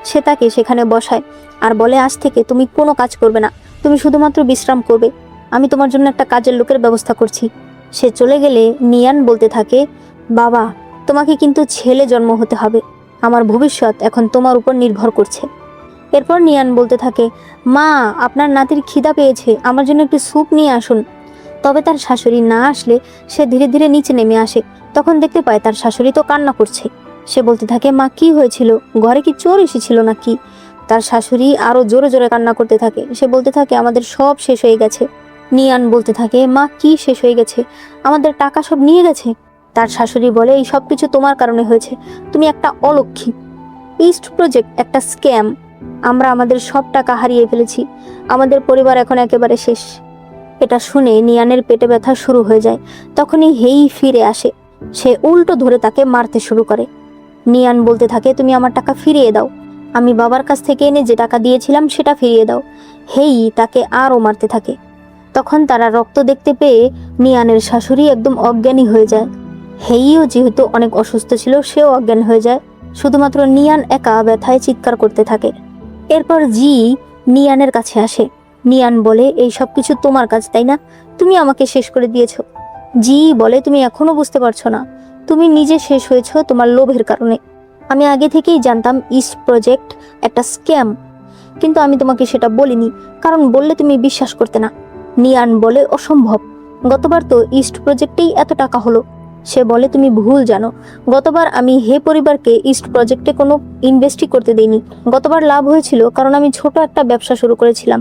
Speaker 1: সে তাকে সেখানে বসায় আর বলে, আজ থেকে তুমি কোনো কাজ করবে না, তুমি শুধুমাত্র বিশ্রাম করবে, আমি তোমার জন্য একটা কাজের লোকের ব্যবস্থা করছি। সে চলে গেলে নিয়ান বলতে থাকে, বাবা তোমাকে কিন্তু ছেলে জন্ম হতে হবে, আমার ভবিষ্যৎ এখন তোমার উপর নির্ভর করছে। এরপর নিয়ান বলতে থাকে, মা আপনার নাতির খিদা পেয়েছে, আমার জন্য একটু স্যুপ নিয়ে আসুন। তবে তার শাশুড়ি না আসলে সে ধীরে ধীরে নিচে নেমে আসে। তখন দেখতে পায় তার শাশুড়ি তো কান্না করছে। সে বলতে থাকে, মা কি হয়েছিল, ঘরে কি চোর এসেছিল নাকি? তার শাশুড়ি আরো জোরে জোরে কান্না করতে থাকে। সে বলতে থাকে, আমাদের সব শেষ হয়ে গেছে। নিয়ান বলতে থাকে, মা কি শেষ হয়ে গেছে, আমাদের টাকা সব নিয়ে গেছে। তার শাশুড়ি বলে, এই সব কিছু তোমার কারণে হয়েছে, তুমি একটা অলক্ষী। ইস্ট প্রজেক্ট একটা স্ক্যাম, আমরা আমাদের সব টাকা হারিয়ে ফেলেছি, আমাদের পরিবার এখন একেবারে শেষ। এটা শুনে নিয়ানের পেটে ব্যথা শুরু হয়ে যায়। তখনই হেই ফিরে আসে। সে উল্টো ধরে তাকে মারতে শুরু করে। নিয়ান বলতে থাকে, তুমি আমার টাকা ফিরিয়ে দাও, আমি বাবার কাছ থেকে এনে যে টাকা দিয়েছিলাম সেটা ফিরিয়ে দাও। হেই তাকে আরও মারতে থাকে। তখন তারা রক্ত দেখতে পেয়ে নিয়ানের শাশুড়ি একদম অজ্ঞানী হয়ে যায়। হেইও যেহেতু অনেক অসুস্থ ছিল, সেও অজ্ঞান হয়ে যায়। শুধুমাত্র নিয়ান একা ব্যথায় চিৎকার করতে থাকে। এরপর জি নিয়ানের কাছে আসে। নিয়ান বলে, এই সব কিছু তোমার কাজ তাই না, তুমি আমাকে শেষ করে দিয়েছো। জি বলে, তুমি এখনো বুঝতে পারছো না, তুমি নিজে শেষ হয়েছো তোমার লোভের কারণে। আমি আগে থেকেই জানতাম ইস্ট প্রজেক্ট একটা স্ক্যাম, কিন্তু আমি তোমাকে সেটা বলিনি, কারণ বললে তুমি বিশ্বাস করতে না। নিয়ান বলে, অসম্ভব, গতবার তো ইস্ট প্রজেক্টেই এত টাকা হলো। সে বলে, তুমি ভুল জানো, গতবার আমি হে পরিবারকে ইস্ট প্রজেক্টে কোনো ইনভেস্টই করতে দেইনি। গতবার লাভ হয়েছিল কারণ আমি ছোট একটা ব্যবসা শুরু করেছিলাম,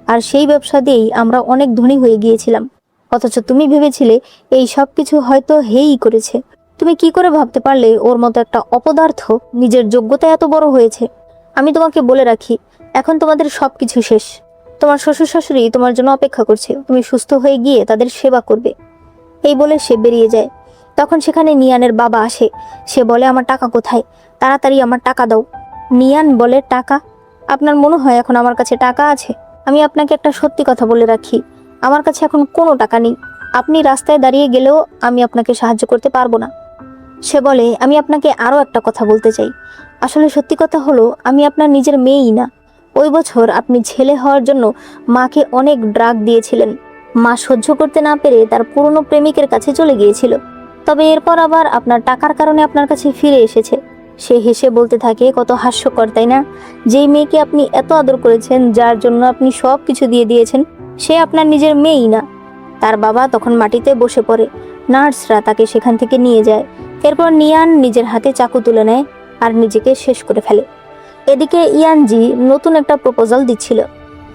Speaker 1: আর সেই ব্যবসা দিয়েই আমরা অনেক ধনী হয়ে গিয়েছিলাম। অথচ তুমি ভেবেছিলে এই সব কিছু হয়তো হেই করেছে। তুমি কি করে ভাবতে পারলে ওর মতো একটা অপদার্থ নিজের যোগ্যতা এত বড় হয়েছে? আমি তোমাকে বলে রাখি, এখন তোমাদের সব কিছু শেষ। তোমার শ্বশুর শাশুড়ি তোমার জন্য অপেক্ষা করছে, তুমি সুস্থ হয়ে গিয়ে তাদের সেবা করবে। এই বলে সে বেরিয়ে যায়। তখন সেখানে নিয়ানের বাবা আসে। সে বলে, আমার টাকা কোথায়, তাড়াতাড়ি আমার টাকা দাও। নিয়ান বলে, টাকা? আপনার মনে হয় এখন আমার কাছে টাকা আছে? আমি আপনাকে একটা সত্যি কথা বলে রাখি, আমার কাছে এখন কোনো টাকা নেই। আপনি রাস্তায় দাঁড়িয়ে গেলেও আমি আপনাকে সাহায্য করতে পারবো না। সে বলে, আমি আপনাকে আরও একটা কথা বলতে চাই। আসলে সত্যি কথা হলো, আমি আপনার নিজের মেয়েই না। ওই বছর আপনি ছেলে হওয়ার জন্য মাকে অনেক ড্রাগ দিয়েছিলেন। মা সহ্য করতে না পেরে তার পুরনো প্রেমিকের কাছে চলে গিয়েছিল। তবে এরপর আবার আপনার টাকার কারণে আপনার কাছে ফিরে এসেছে। সে হেসে বলতে থাকে, কত হাস্যকর তাই না? যেই মেয়েকে আপনি এত আদর করেছেন, যার জন্য আপনি সব কিছু দিয়ে দিয়েছেন, সে আপনার নিজের মেয়েই না। তার বাবা তখন মাটিতে বসে পড়ে। নার্সরা তাকে সেখান থেকে নিয়ে যায়। এরপর নিয়ান নিজের হাতে চাকু তুলে নেয় আর নিজেকে শেষ করে ফেলে। এদিকে ইয়ানজি নতুন একটা প্রপোজাল দিচ্ছিল,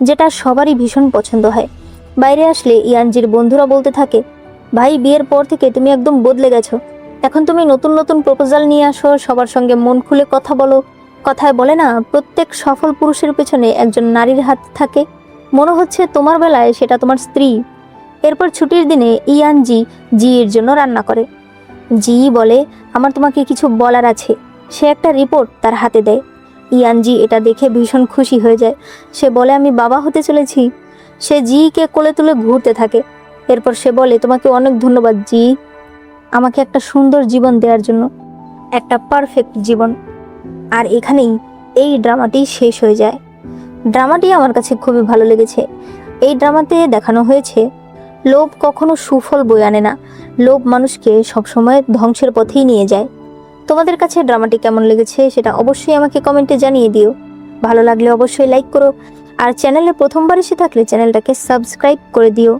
Speaker 1: যেটা সবারই ভীষণ পছন্দ হয়। বাইরে আসলে ইয়ানজির বন্ধুরা বলতে থাকে, ভাই বিয়ের পর থেকে তুমি একদম বদলে গেছো, এখন তুমি নতুন নতুন প্রপোজাল নিয়ে আসো, সবার সঙ্গে মন খুলে কথা বলো। কথায় বলে না, প্রত্যেক সফল পুরুষের পেছনে একজন নারীর হাত থাকে, মনে হচ্ছে তোমার বেলায় সেটা তোমার স্ত্রী। এরপর ছুটির দিনে ইয়ানজি জির জন্য রান্না করে। জি বলে, আমার তোমাকে কিছু বলার আছে। সে একটা রিপোর্ট তার হাতে দেয়। ইয়ানজি এটা দেখে ভীষণ খুশি হয়ে যায়। সে বলে, আমি বাবা হতে চলেছি। সে জিকে কোলে তুলে ঘুরতে থাকে। এরপর সে বলে, তোমাকে অনেক ধন্যবাদ জি, আমাকে একটা সুন্দর জীবন দেওয়ার জন্য, একটা পারফেক্ট জীবন। আর এখানেই এই ড্রামাটি শেষ হয়ে যায়। ড্রামাটি আমার কাছে খুবই ভালো লেগেছে। এই ড্রামাতে দেখানো হয়েছে, লোভ কখনো সুফল বয়ে আনে না, লোভ মানুষকে সবসময় ধ্বংসের পথেই নিয়ে যায়। তোমাদের কাছে ড্রামাটি কেমন লেগেছে সেটা অবশ্যই আমাকে কমেন্টে জানিয়ে দিও। ভালো লাগলে অবশ্যই লাইক করো, আর চ্যানেলে প্রথমবার এসে থাকলে চ্যানেলটাকে সাবস্ক্রাইব করে দিও।